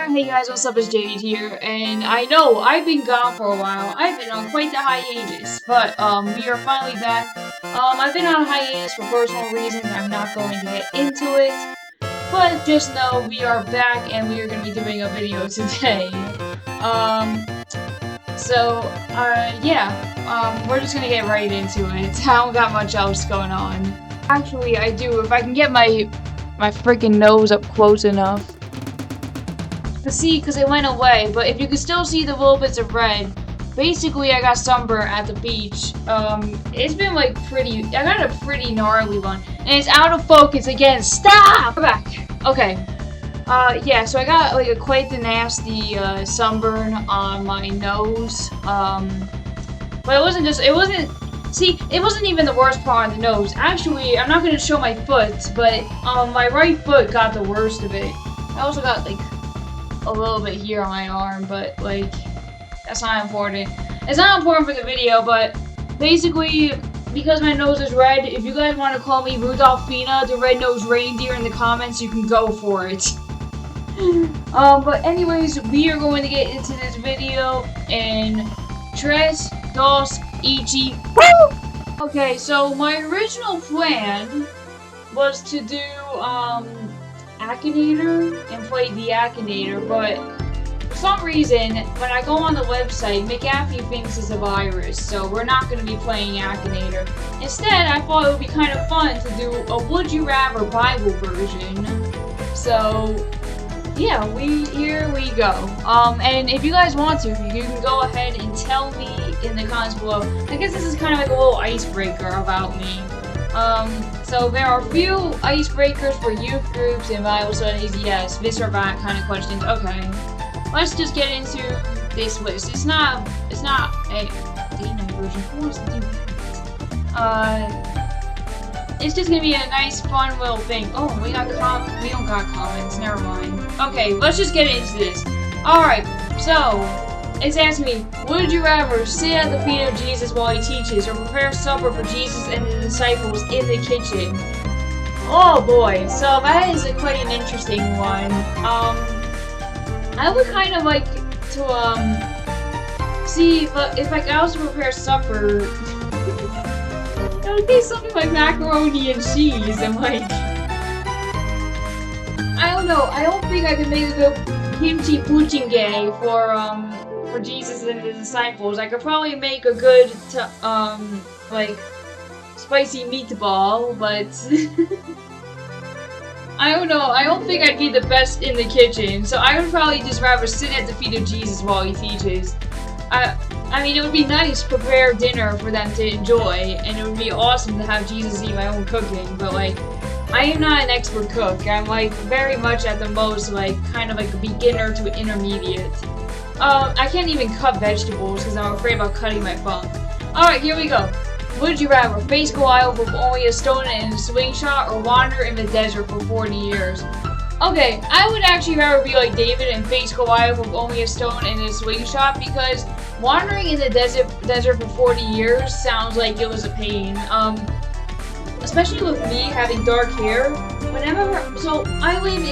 Hey guys, what's up? It's Jade here, and I know I've been gone for a while. I've been on quite the hiatus, but we are finally back. I've been on a hiatus for personal reasons. I'm not going to get into it, but just know we are back, and we are going to be doing a video today. We're just gonna get right into it. I don't got much else going on. Actually, I do. If I can get my freaking nose up close enough to see, because it went away. But if you can still see the little bits of red, basically I got sunburn at the beach. It's been like I got a pretty gnarly one, and it's out of focus again. Stop! Go back. Okay. Yeah, so I got like quite the nasty sunburn on my nose. But it wasn't even the worst part on the nose. Actually, I'm not gonna show my foot, but my right foot got the worst of it. I also got like a little bit here on my arm, but like that's not important. It's not important for the video, but basically because my nose is red, if you guys want to call me Rudolphina, the red-nosed reindeer, in the comments, you can go for it. But anyways, we are going to get into this video in 3, 2, 1. Woo! Okay, so my original plan was to do Akinator and play the Akinator, but for some reason when I go on the website, McAfee thinks it's a virus, so we're not going to be playing Akinator. Instead, I thought it would be kind of fun to do a Would You Rather Bible version. So yeah, here we go. And if you guys want to, you can go ahead and tell me in the comments below. I guess this is kind of like a little icebreaker about me. So there are a few icebreakers for youth groups and Bible studies. Yes, this or that kind of questions. Okay, let's just get into this list. It's not a day-night version. Who wants to do that? It's just gonna be a nice, fun little thing. Oh, we don't got comments. Never mind. Okay, let's just get into this. All right, so it's asking me, would you rather sit at the feet of Jesus while he teaches, or prepare supper for Jesus and the disciples in the kitchen? Oh boy, so that is quite an interesting one. I would kind of like to see, but if I could also prepare supper. It would be something like macaroni and cheese, and like, I don't know, I don't think I could make a good kimchi puchinge for Jesus and the disciples. I could probably make a good, like, spicy meatball, but I don't know, I don't think I'd be the best in the kitchen, so I would probably just rather sit at the feet of Jesus while he teaches. I mean, it would be nice to prepare dinner for them to enjoy, and it would be awesome to have Jesus eat my own cooking, but like, I am not an expert cook. I'm like very much at the most like kind of like a beginner to intermediate. I can't even cut vegetables because I'm afraid about cutting my thumb. Alright, here we go. Would you rather face Goliath with only a stone and a slingshot, or wander in the desert for 40 years? Okay, I would actually rather be like David and face Goliath with only a stone and a slingshot, because wandering in the desert for 40 years sounds like it was a pain. Especially with me having dark hair. So I live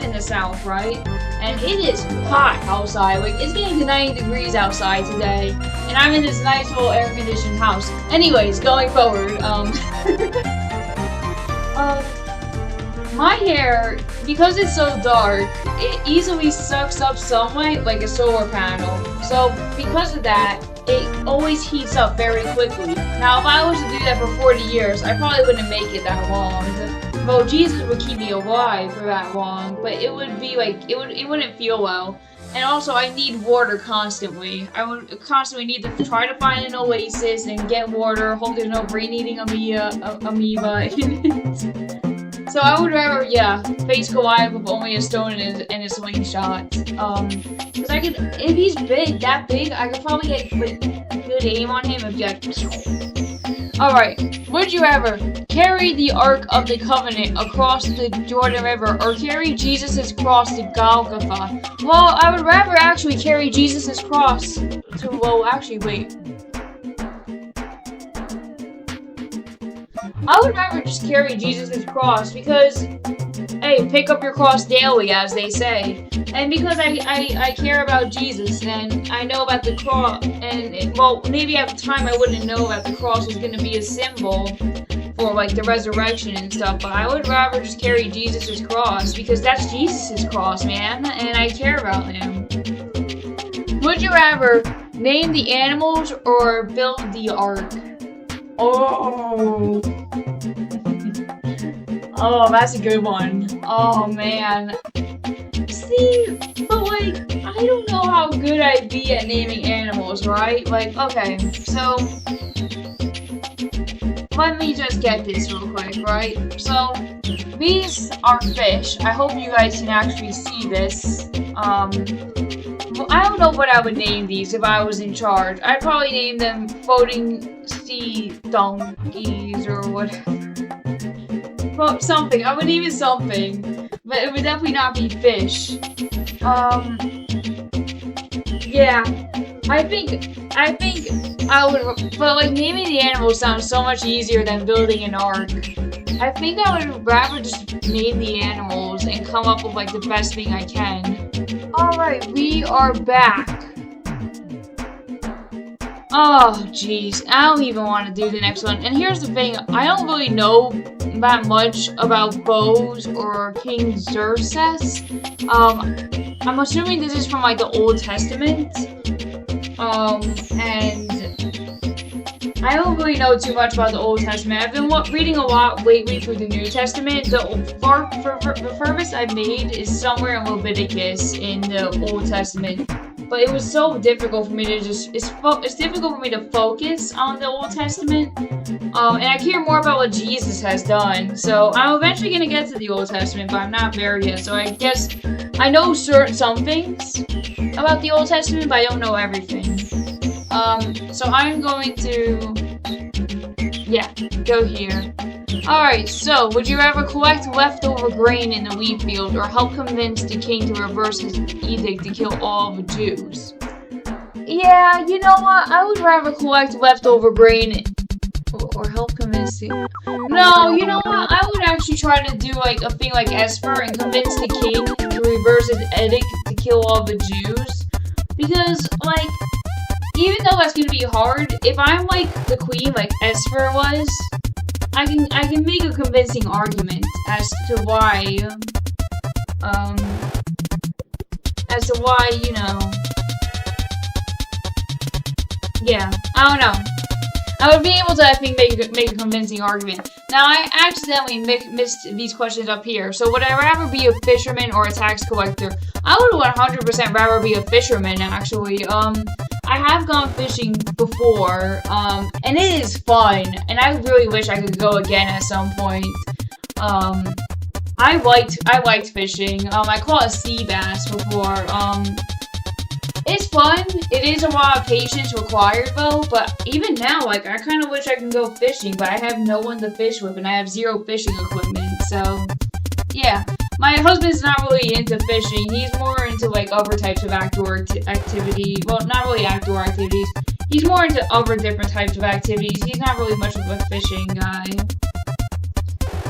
in the south, right? And it is hot outside. Like, it's getting to 90 degrees outside today, and I'm in this nice little air-conditioned house. Anyways, going forward, my hair, because it's so dark, it easily sucks up sunlight like a solar panel. So because of that, it always heats up very quickly. Now, if I was to do that for 40 years, I probably wouldn't make it that long. Well, Jesus would keep me alive for that long, but it would be like, it wouldn't feel well. And also, I need water constantly. I would constantly need to try to find an oasis and get water, hope there's no brain-eating amoeba in it. So I would rather, yeah, face Goliath with only a stone and a slingshot. Because I could, if he's that big, I could probably get like good aim on him and be like. Alright, would you rather carry the Ark of the Covenant across the Jordan River, or carry Jesus' cross to Golgotha? Well, I would rather actually carry Jesus' cross to, well, actually, wait. I would rather just carry Jesus' cross, because hey, pick up your cross daily, as they say. And because I care about Jesus, and I know about the cross, and, well, maybe at the time I wouldn't know that the cross was going to be a symbol for, like, the resurrection and stuff, but I would rather just carry Jesus' cross, because that's Jesus' cross, man, and I care about him. Would you rather name the animals or build the ark? Oh. Oh, that's a good one. Oh, man. See, but, like, I don't know how good I'd be at naming animals, right? Like, okay, so let me just get this real quick, right? So, these are fish. I hope you guys can actually see this. Well, I don't know what I would name these if I was in charge. I'd probably name them floating sea donkeys or whatever. Well, something. I would name it something. But it would definitely not be fish. Yeah. I think I would, but like naming the animals sounds so much easier than building an ark. I think I would rather just name the animals and come up with like the best thing I can. Alright, we are back. Oh, jeez. I don't even want to do the next one. And here's the thing. I don't really know that much about bows or King Xerxes. I'm assuming this is from, like, the Old Testament. And I don't really know too much about the Old Testament. I've been reading a lot lately through the New Testament. The furthest I've made is somewhere in Leviticus in the Old Testament. But it was so difficult for me to it's difficult for me to focus on the Old Testament. And I care more about what Jesus has done. So I'm eventually going to get to the Old Testament, but I'm not there yet. So I guess I know some things about the Old Testament, but I don't know everything. So I'm going to, yeah, go here. Alright, so, would you rather collect leftover grain in the wheat field or help convince the king to reverse his edict to kill all the Jews? Yeah, you know what? I would rather collect leftover grain or help convince the... No, you know what? I would actually try to do, like, a thing like Esper and convince the king to reverse his edict to kill all the Jews. Because, like, even though that's gonna be hard, if I'm, like, the queen, like Esper was... I can make a convincing argument as to why, you know, yeah, I don't know. I would be able to, I think, make a convincing argument. Now, I accidentally missed these questions up here. So, would I rather be a fisherman or a tax collector? I would 100% rather be a fisherman, actually. I have gone fishing before, and it is fun, and I really wish I could go again at some point. I liked fishing. I caught a sea bass before. It's fun. It is a lot of patience required, though, but even now, like, I kind of wish I can go fishing, but I have no one to fish with, and I have 0 fishing equipment, so, yeah. My husband's not really into fishing. He's more into, like, other types of outdoor activity. Well, not really outdoor activities. He's more into other different types of activities. He's not really much of a fishing guy.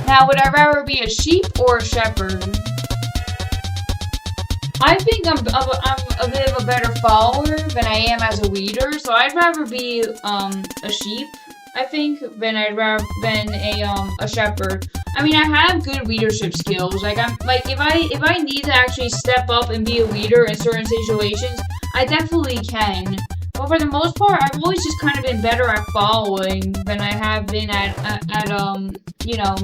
Now, would I rather be a sheep or a shepherd? I think I'm a bit of a better follower than I am as a leader, so I'd rather be, a sheep, I think, than a shepherd. I mean, I have good leadership skills. Like, if I need to actually step up and be a leader in certain situations, I definitely can. But for the most part, I've always just kind of been better at following than I have been at you know,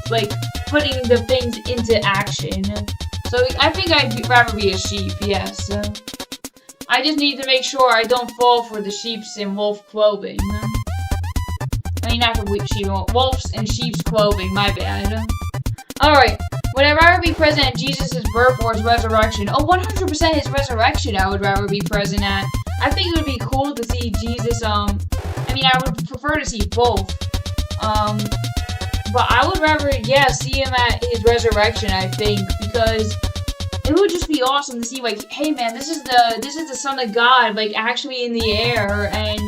like, putting the things into action. So, I think I'd rather be a sheep, yes. I just need to make sure I don't fall for the sheep's and wolf clothing. I mean, not for sheep, wolves and sheep's clothing, my bad. Alright, would I rather be present at Jesus' birth or his resurrection? Oh, 100% his resurrection I would rather be present at. I think it would be cool to see Jesus, I mean, I would prefer to see both. But I would rather, yeah, see him at his resurrection, I think, because it would just be awesome to see, like, hey man, this is the Son of God, like, actually in the air, and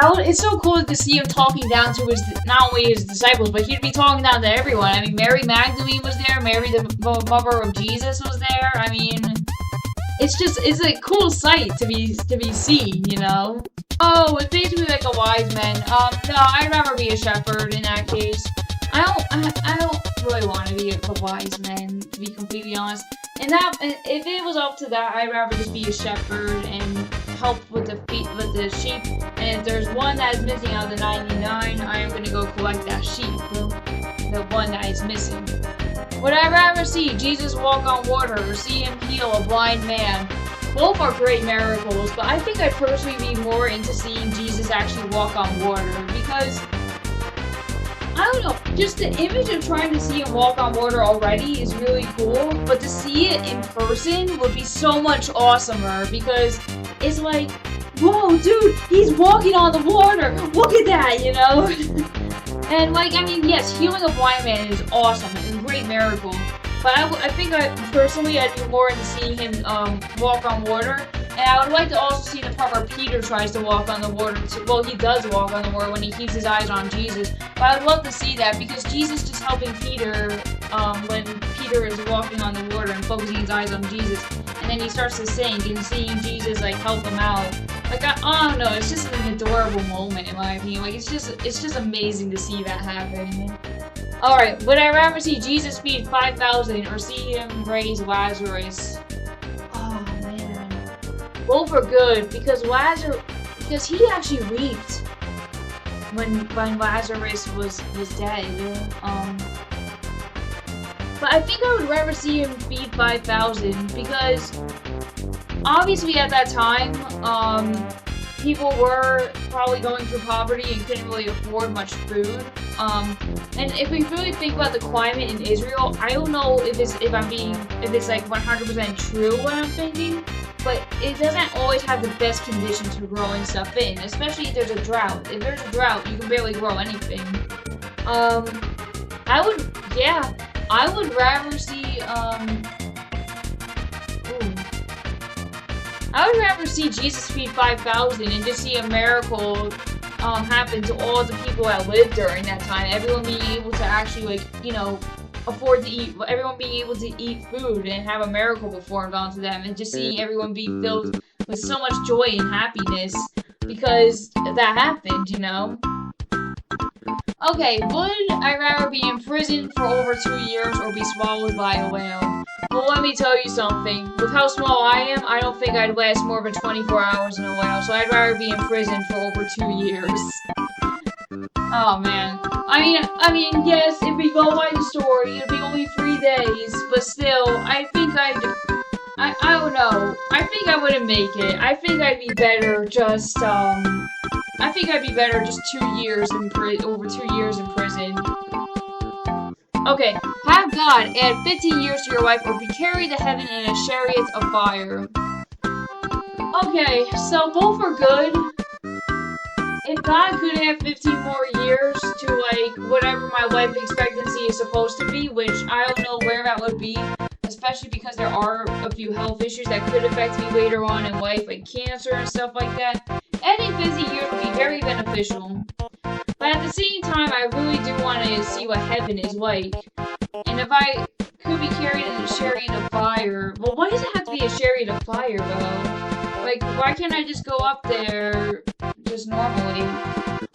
It's so cool to see him talking down to not only his disciples, but he'd be talking down to everyone. I mean, Mary Magdalene was there, Mary the mother of Jesus was there. I mean, it's a cool sight to be seen, you know? Oh, it's basically like a wise man. No, I'd rather be a shepherd in that case. I don't really want to be a wise man, to be completely honest. And if it was up to that, I'd rather just be a shepherd and help with the sheep. And if there's one that is missing out of the 99, I am gonna go collect that sheep, the one that is missing. Would I rather see Jesus walk on water or see him heal a blind man? Both are great miracles, but I think I'd personally be more into seeing Jesus actually walk on water because, I don't know, just the image of trying to see him walk on water already is really cool, but to see it in person would be so much awesomer because it's like, whoa, dude, he's walking on the water, look at that, you know? And like, I mean, yes, healing a blind man is awesome and a great miracle, but I think personally I'd be more into seeing him walk on water. And I would like to also see the part where Peter tries to walk on the water. Well, he does walk on the water when he keeps his eyes on Jesus. But I would love to see that because Jesus just helping Peter when Peter is walking on the water and focusing his eyes on Jesus. And then he starts to sink and seeing Jesus like help him out. Like I don't know, it's just an adorable moment in my opinion. Like it's just amazing to see that happen. Alright, would I rather see Jesus feed 5,000 or see him raise Lazarus? Both are good because he actually wept when Lazarus was dead. But I think I would rather see him feed 5,000 because obviously at that time people were probably going through poverty and couldn't really afford much food. And if we really think about the climate in Israel, I don't know if it's like 100% true what I'm thinking. But it doesn't always have the best conditions for growing stuff in, especially if there's a drought. If there's a drought, you can barely grow anything. I would rather see, I would rather see Jesus feed 5,000 and just see a miracle happen to all the people that lived during that time. Everyone being able to actually, like, you know, afford to eat, everyone being able to eat food and have a miracle performed onto them, and just seeing everyone be filled with so much joy and happiness because that happened, you know? Okay, would I rather be in prison for over 2 years or be swallowed by a whale? Well, let me tell you something. With how small I am, I don't think I'd last more than 24 hours in a whale, so I'd rather be in prison for over 2 years. Oh man. I mean, yes, if we go by the story, it'd be only 3 days, but still, I think I don't know. I think I wouldn't make it. I think I'd be better just, I think I'd be better just 2 years in over 2 years in prison. Okay, have God add 15 years to your life or be carried to heaven in a chariot of fire. Okay, so both are good. If God could have 15 more years to, like, whatever my life expectancy is supposed to be, which I don't know where that would be, especially because there are a few health issues that could affect me later on in life, like cancer and stuff like that, adding 15 years would be very beneficial. But at the same time, I really do want to see what heaven is like. And if I could be carried in a chariot of fire, well, why does it have to be a chariot of fire, though? Like, why can't I just go up there just normally?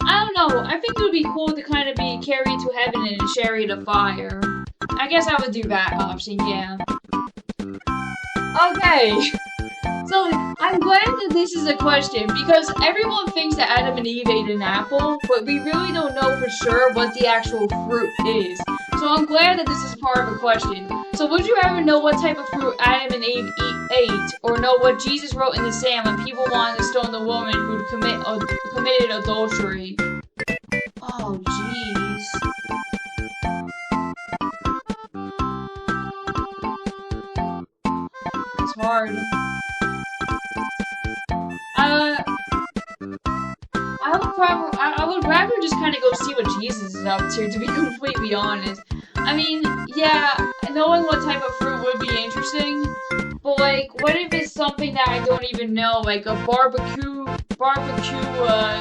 I don't know. I think it would be cool to kind of be carried to heaven in a chariot of fire. I guess I would do that option, yeah. Okay. So, I'm glad that this is a question, because everyone thinks that Adam and Eve ate an apple, but we really don't know for sure what the actual fruit is. So I'm glad that this is part of a question. So would you ever know what type of fruit Adam and Eve ate, or know what Jesus wrote in the sand when people wanted to stone the woman who'd committed adultery? Oh, jeez. It's hard. I would rather just kind of go see what Jesus is up to be completely honest. I mean, yeah, knowing what type of fruit would be interesting, but like, what if it's something that I don't even know, like a barbecue barbecue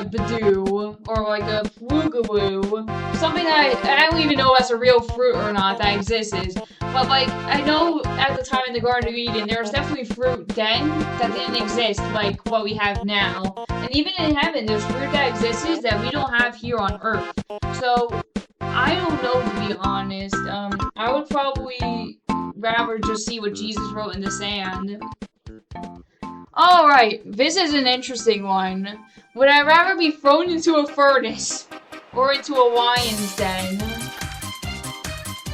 badoo, or like a flugawoo, something that I don't even know if that's a real fruit or not that exists. But like I know at the time in the Garden of Eden, there was definitely fruit then that didn't exist like what we have now. And even in heaven, there's fruit that exists that we don't have here on Earth. So I don't know, to be honest. I would probably rather just see what Jesus wrote in the sand. Alright, this is an interesting one. Would I rather be thrown into a furnace or into a lion's den?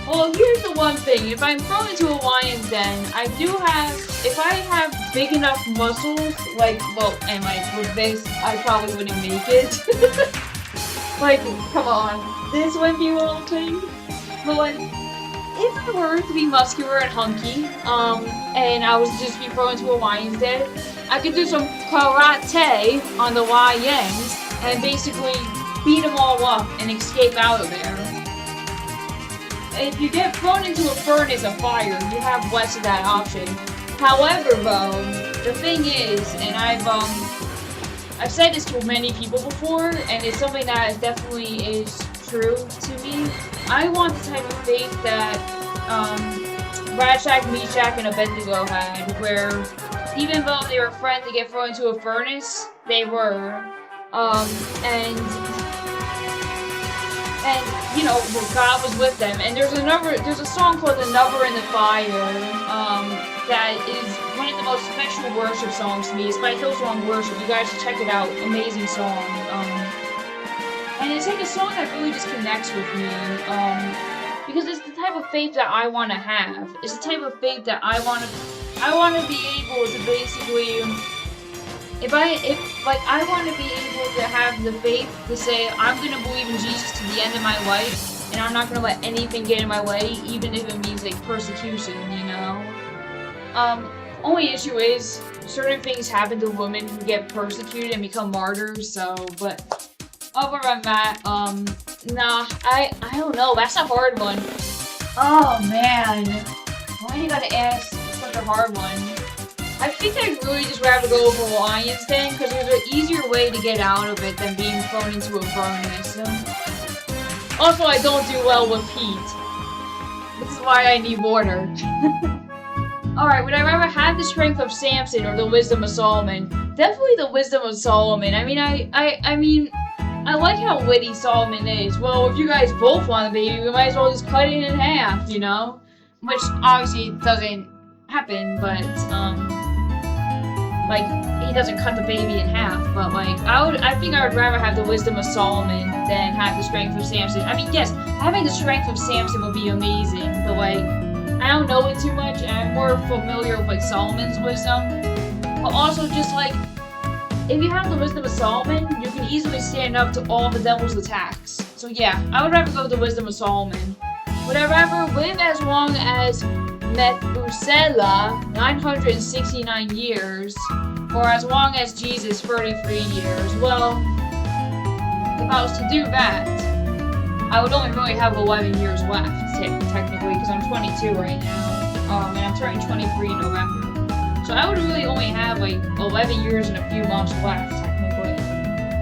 Well, here's the one thing. If I'm thrown into a lion's den, if I have big enough muscles, like, well, and like with this, I probably wouldn't make it. Like, come on. This wouldn't be a little thing. But like, if I were to be muscular and hunky, and I was just be thrown into a lion's den, I could do some karate on the lions and basically beat them all up and escape out of there. If you get thrown into a furnace of fire, you have less of that option. However, though, the thing is, and I've said this to many people before, and it's something that definitely is true to me. I want the type of faith that Radshak, Meshach, and Abednego had, where even though they were friends to get thrown into a furnace, they were, and you know, God was with them. And there's a song called "Another in the Fire," that is one of the most special worship songs to me. It's by Hillsong Worship. You guys should check it out. Amazing song. And it's like a song that really just connects with me. Because it's the type of faith that I want to have. It's the type of faith that I want to be able to basically, I want to be able to have the faith to say, I'm going to believe in Jesus to the end of my life, and I'm not going to let anything get in my way, even if it means, like, persecution, you know? Only issue is, certain things happen to women who get persecuted and become martyrs, so, but other than that, nah, I don't know, that's a hard one. Oh, man. Why do you gotta ask such a hard one? I think I'd really just rather go over lion's den, because there's an easier way to get out of it than being thrown into a furnace. Also, I don't do well with heat. This is why I need water. Alright, would I rather have the strength of Samson or the wisdom of Solomon? Definitely the wisdom of Solomon. I mean, I like how witty Solomon is. Well, if you guys both want a baby, we might as well just cut it in half, you know? Which obviously doesn't happen, but, like, he doesn't cut the baby in half, but, like, I think I would rather have the wisdom of Solomon than have the strength of Samson. I mean, yes, having the strength of Samson would be amazing, but, like, I don't know it too much, and I'm more familiar with, like, Solomon's wisdom. But also, just, like, if you have the wisdom of Solomon, you can easily stand up to all the devil's attacks. So, yeah, I would rather go with the wisdom of Solomon. Would I rather live as long as Methuselah, 969 years, or as long as Jesus, 33 years? Well, if I was to do that, I would only really have 11 years left, technically, because I'm 22 right now, and I'm turning 23 in November. So I would really only have, like, 11 years and a few months left, technically.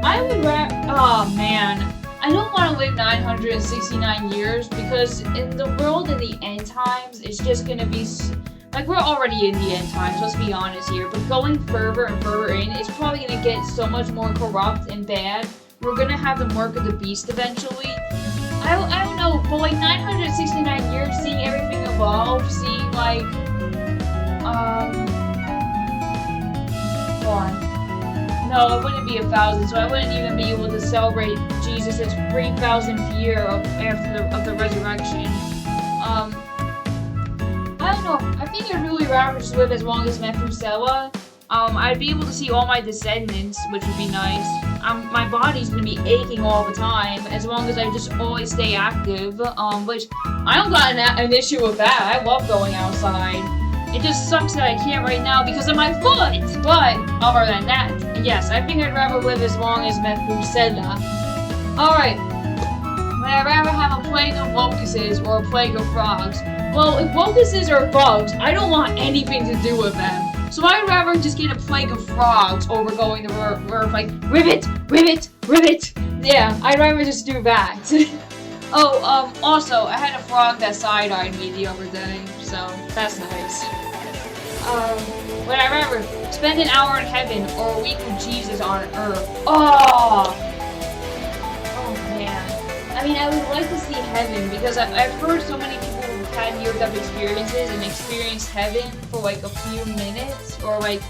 I would oh man, I don't want to live 969 years, because in the world in the end times, it's just gonna be, like, we're already in the end times, let's be honest here, but going further and further in, it's probably gonna get so much more corrupt and bad. We're gonna have the mark of the beast eventually. I don't know, but like 969 years, seeing everything evolve, seeing like, no, it wouldn't be 1,000, so I wouldn't even be able to celebrate Jesus' 3,000th year of the resurrection. I don't know, I think I'd really rather just live as long as Methuselah. I'd be able to see all my descendants, which would be nice. My body's gonna be aching all the time, as long as I just always stay active, which I don't got an issue with that. I love going outside. It just sucks that I can't right now because of my foot! But, other than that, yes, I think I'd rather live as long as Methuselah. Alright, would I rather have a plague of locusts or a plague of frogs? Well, if locusts are bugs, I don't want anything to do with them. So I'd rather just get a plague of frogs over going to Earth, like, rivet, rivet, rivet. Yeah, I'd rather just do that. Oh, also, I had a frog that side-eyed me the other day, so that's nice. Would I rather spend an hour in heaven or a week with Jesus on Earth? Oh man. I mean, I would like to see heaven because I've heard so many people who've had near-death experiences and experienced heaven for like a few minutes or like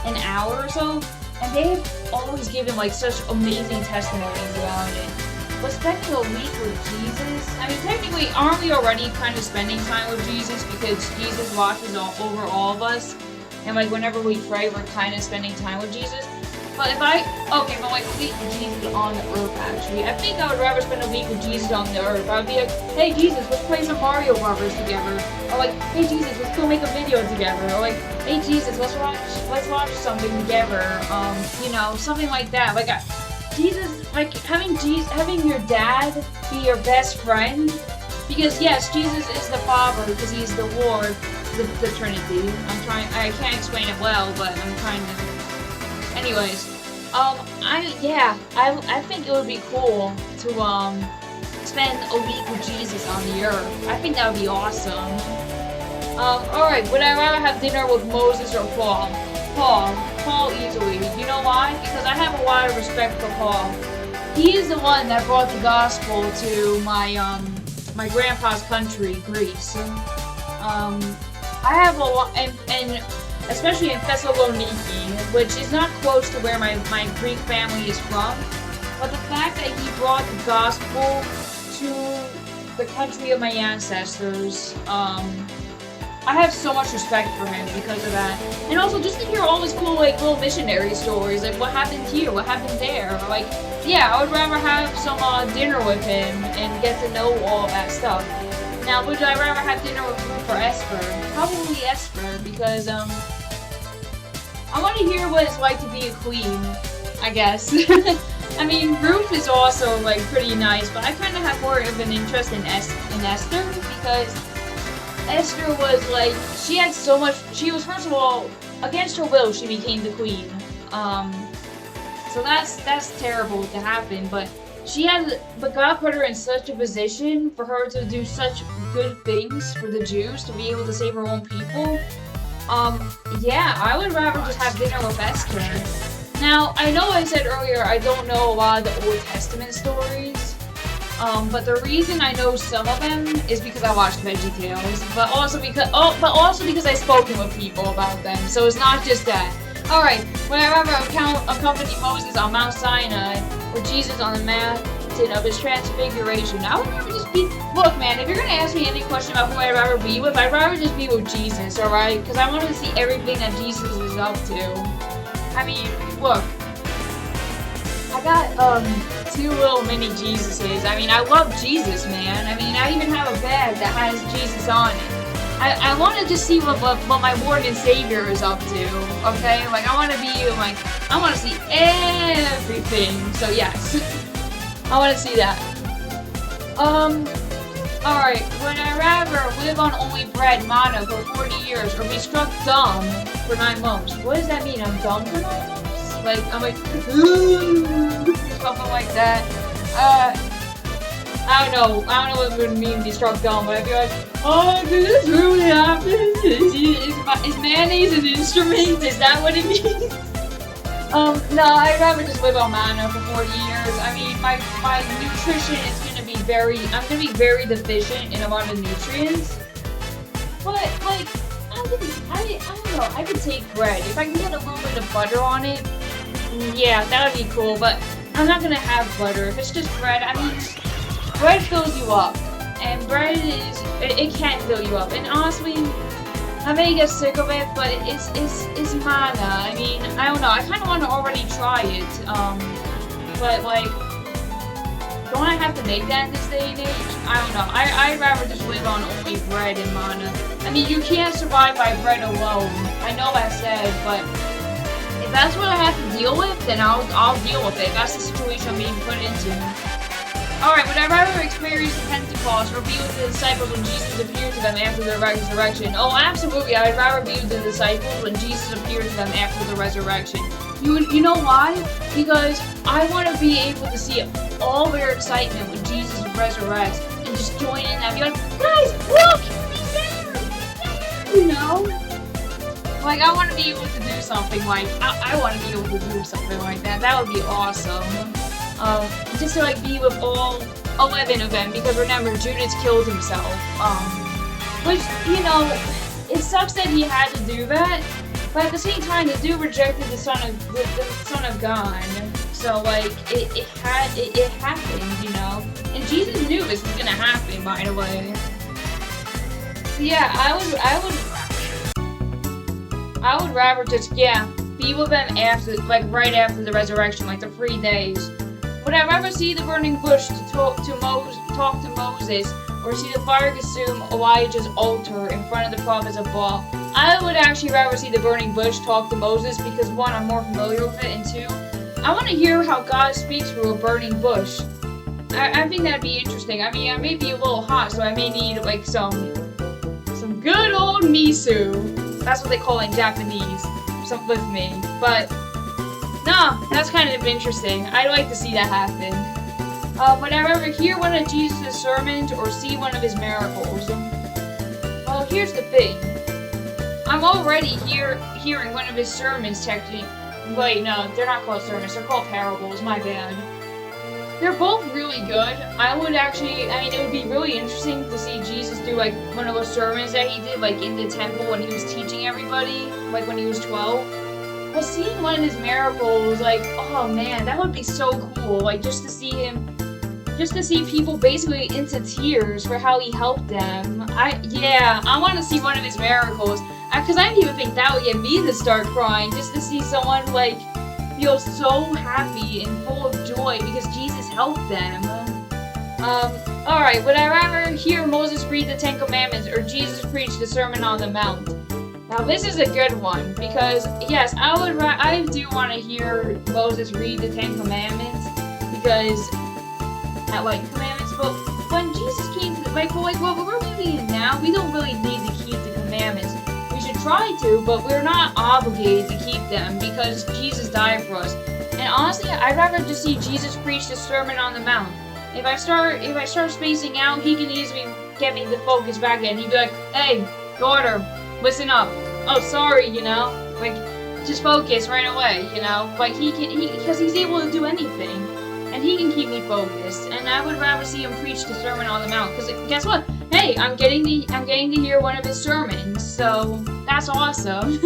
an hour or so, and they've always given like such amazing testimonies about it. But spending a week with Jesus, I mean, technically, aren't we already kind of spending time with Jesus because Jesus watches over all of us? And like whenever we pray, we're kind of spending time with Jesus. But if but like a week with Jesus on the earth, actually, I think I would rather spend a week with Jesus on the earth. I would be like, hey Jesus, let's play some Mario Brothers together. Or like, hey Jesus, let's go make a video together. Or like, hey Jesus, let's watch something together. You know, something like that. Like Jesus, like having your dad be your best friend, because yes, Jesus is the Father because he's the Lord, the Trinity. I can't explain it well, but I'm trying to. Anyways, I think it would be cool to spend a week with Jesus on the earth. I think that would be awesome. Alright, would I rather have dinner with Moses or Paul? Paul easily. You know why? Because I have a lot of respect for Paul. He is the one that brought the gospel to my grandpa's country, Greece. I have a lot, and especially in Thessaloniki, which is not close to where my Greek family is from, but the fact that he brought the gospel to the country of my ancestors, I have so much respect for him because of that. And also just to hear all his cool like little missionary stories, like what happened here, what happened there. Like, yeah, I would rather have some dinner with him and get to know all that stuff. Now, would I rather have dinner with Ruth or Esper? Probably Esper, because I want to hear what it's like to be a queen, I guess. I mean, Ruth is also like pretty nice, but I kind of have more of an interest in Esther because Esther was like, she had so much, she was first of all, against her will, she became the queen. So that's terrible to happen, but God put her in such a position for her to do such good things for the Jews, to be able to save her own people. Yeah, I would rather just have dinner with Esther. Now, I know I said earlier I don't know a lot of the Old Testament stories. But the reason I know some of them is because I watched VeggieTales, but also because I've spoken with people about them. So it's not just that. All right, when I remember accompany Moses on Mount Sinai with Jesus on the mountain of his transfiguration, I would rather just be. Look, man, if you're gonna ask me any question about who I'd rather be with, I'd rather just be with Jesus. All right, because I want to see everything that Jesus is up to. I mean, look. I got two little mini Jesuses. I mean, I love Jesus, man. I mean, I even have a bag that has Jesus on it. I want to just see what my Lord and Savior is up to. Okay, like I want to be like I want to see everything. So yes, I want to see that. All right. Would I rather live on only bread, manna, for 40 years, or be struck dumb for 9 months? What does that mean? I'm dumb for 9 months? Like, I'm like, something like that. I don't know what it would mean to be struck dumb, but I'd be like, oh, did this really happen? Is mayonnaise an instrument? Is that what it means? No, I'd rather just live on manna for 40 years. I mean, my nutrition is gonna be I'm gonna be very deficient in a lot of nutrients. But, like, I don't know, I could take bread. If I can get a little bit of butter on it, yeah, that would be cool, but I'm not gonna have butter. If it's just bread, I mean, bread fills you up, and bread it can fill you up, and honestly, I may get sick of it, but it's manna. I mean, I don't know, I kinda wanna already try it, but like, don't I have to make that in this day and age? I don't know, I'd rather just live on only bread and manna. I mean, you can't survive by bread alone, I know I said, but if that's what I have to deal with, then I'll deal with it. That's the situation I'm being put into. Alright, would I rather experience the Pentecost or be with the disciples when Jesus appeared to them after the resurrection? Oh, absolutely. I'd rather be with the disciples when Jesus appeared to them after the resurrection. You know why? Because I want to be able to see all their excitement when Jesus resurrects and just join in and be like, guys, look! He's there! You know? Like, I want to be able to do something like, I want to be able to do something like that. That would be awesome. Just to, like, be with all 11 of them, because remember, Judas killed himself. Which, you know, it sucks that he had to do that. But at the same time, the dude rejected the Son of God. So like it happened, you know. And Jesus knew this was gonna happen, by the way. So yeah, I would rather just be with them after, like right after the resurrection, like the 3 days. Would I rather see the burning bush to talk to Moses, or see the fire consume Elijah's altar in front of the prophets of Baal? I would actually rather see the burning bush talk to Moses because 1, I'm more familiar with it, and 2, I want to hear how God speaks through a burning bush. I think that'd be interesting. I mean, I may be a little hot, so I may need like some good old miso. That's what they call it in Japanese. Something with me, but no, that's kind of interesting. I'd like to see that happen. Would I rather hear one of Jesus' sermons or see one of his miracles? Well, here's the thing. I'm already hearing one of his sermons technically. Wait, no, they're not called sermons, they're called parables, my bad. They're both really good. I mean, it would be really interesting to see Jesus do, like, one of those sermons that he did, like, in the temple when he was teaching everybody, like, when he was 12. But seeing one of his miracles, like, oh man, that would be so cool, like, just to see people basically into tears for how he helped them. I want to see one of his miracles. Because I didn't even think that would get me to start crying, just to see someone, like, feel so happy and full of joy because Jesus helped them. Alright, would I rather hear Moses read the 10 Commandments or Jesus preach the Sermon on the Mount? Now, this is a good one, because, yes, I do want to hear Moses read the 10 Commandments, because I like commandments, but when Jesus came to, like, what we're living in now, we don't really need to keep the commandments. Try to, but we're not obligated to keep them because Jesus died for us. And honestly, I'd rather just see Jesus preach the Sermon on the Mount. If I start spacing out, he can easily get me to focus back in. He'd be like, "Hey, daughter, listen up. Oh, sorry, you know, like just focus right away, you know." Like because he's able to do anything, and he can keep me focused. And I would rather see him preach the Sermon on the Mount because guess what? Hey, I'm getting to hear one of his sermons, so that's awesome.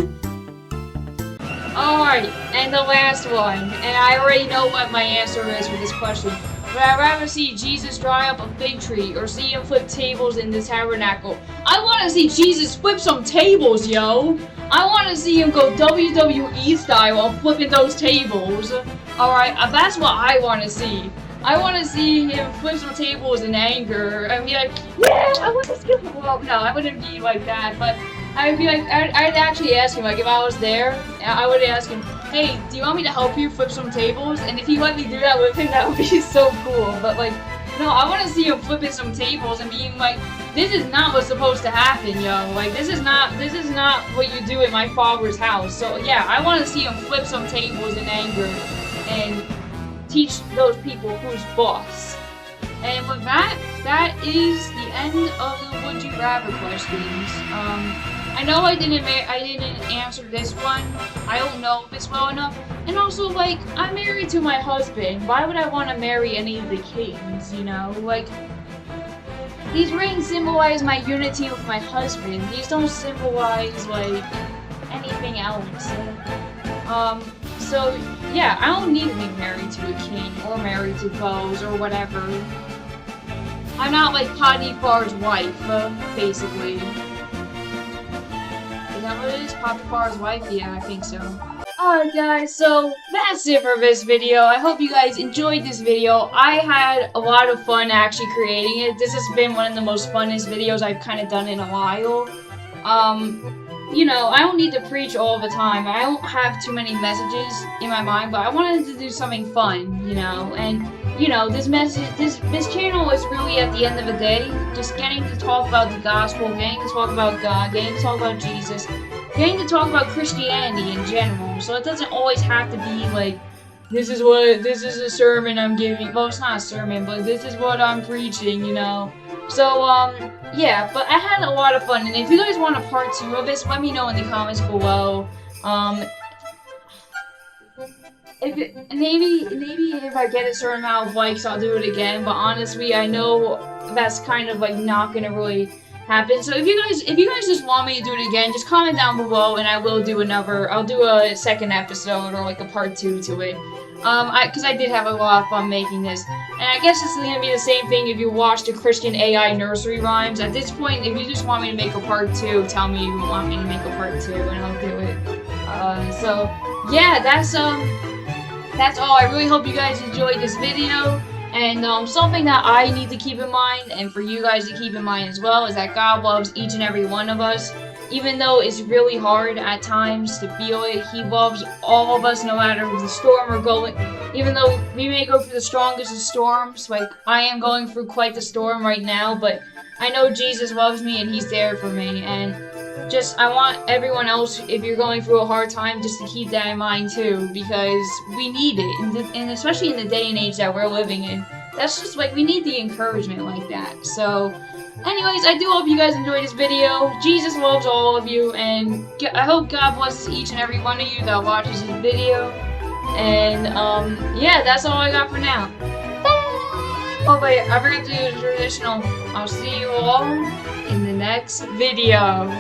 Alright, and the last one, and I already know what my answer is for this question. Would I rather see Jesus dry up a fig tree or see him flip tables in the tabernacle? I want to see Jesus flip some tables, yo! I want to see him go WWE style while flipping those tables. Alright, that's what I want to see. I want to see him flip some tables in anger and be like, yeah, I want to skip. Well, no, I wouldn't be like that, but I'd be like, I'd actually ask him, like, if I was there, I would ask him, hey, do you want me to help you flip some tables? And if he let me do that with him, that would be so cool. But, like, no, I want to see him flipping some tables and being like, this is not what's supposed to happen, yo. Like, this is not what you do at my father's house. So, yeah, I want to see him flip some tables in anger and teach those people who's boss. And with that is the end of the Would You Rather questions. I know I didn't answer this one. I don't know this well enough. And also, like, I'm married to my husband. Why would I want to marry any of the kings, you know? Like, these rings symbolize my unity with my husband. These don't symbolize, like, anything else. So, yeah, I don't need to be married to a king or married to bows or whatever. I'm not like Potiphar's wife, basically. Is that what it is? Potiphar's wife? Yeah, I think so. Alright guys, so that's it for this video. I hope you guys enjoyed this video. I had a lot of fun actually creating it. This has been one of the most funnest videos I've kind of done in a while. you know, I don't need to preach all the time. I don't have too many messages in my mind, but I wanted to do something fun, you know, and you know, this channel is really at the end of the day just getting to talk about the gospel, getting to talk about God, getting to talk about Jesus, getting to talk about Christianity in general. So it doesn't always have to be like, this is a sermon I'm giving. Well, it's not a sermon, but this is what I'm preaching, you know. So, yeah, but I had a lot of fun, and if you guys want a part 2 of this, let me know in the comments below. Maybe if I get a certain amount of likes, I'll do it again, but honestly, I know that's kind of, like, not gonna really happen. So if you guys just want me to do it again, just comment down below, and I will do I'll do a second episode, or, like, a part 2 to it. Because I did have a lot of fun making this. And I guess it's gonna be the same thing if you watch the Christian AI nursery rhymes. At this point, if you just want me to make a part 2, tell me you want me to make a part 2, and I'll do it. So, yeah, that's all. I really hope you guys enjoyed this video. And something that I need to keep in mind, and for you guys to keep in mind as well, is that God loves each and every one of us. Even though it's really hard at times to feel it, He loves all of us no matter the storm we're going. Even though we may go through the strongest of storms, like I am going through quite the storm right now, but I know Jesus loves me and He's there for me. And just, I want everyone else, if you're going through a hard time, just to keep that in mind too, because we need it, and especially in the day and age that we're living in. That's just like, we need the encouragement like that. So, anyways, I do hope you guys enjoyed this video. Jesus loves all of you, and I hope God blesses each and every one of you that watches this video. And, yeah, that's all I got for now. Oh, wait, I forgot to do the traditional, I'll see you all in the next video.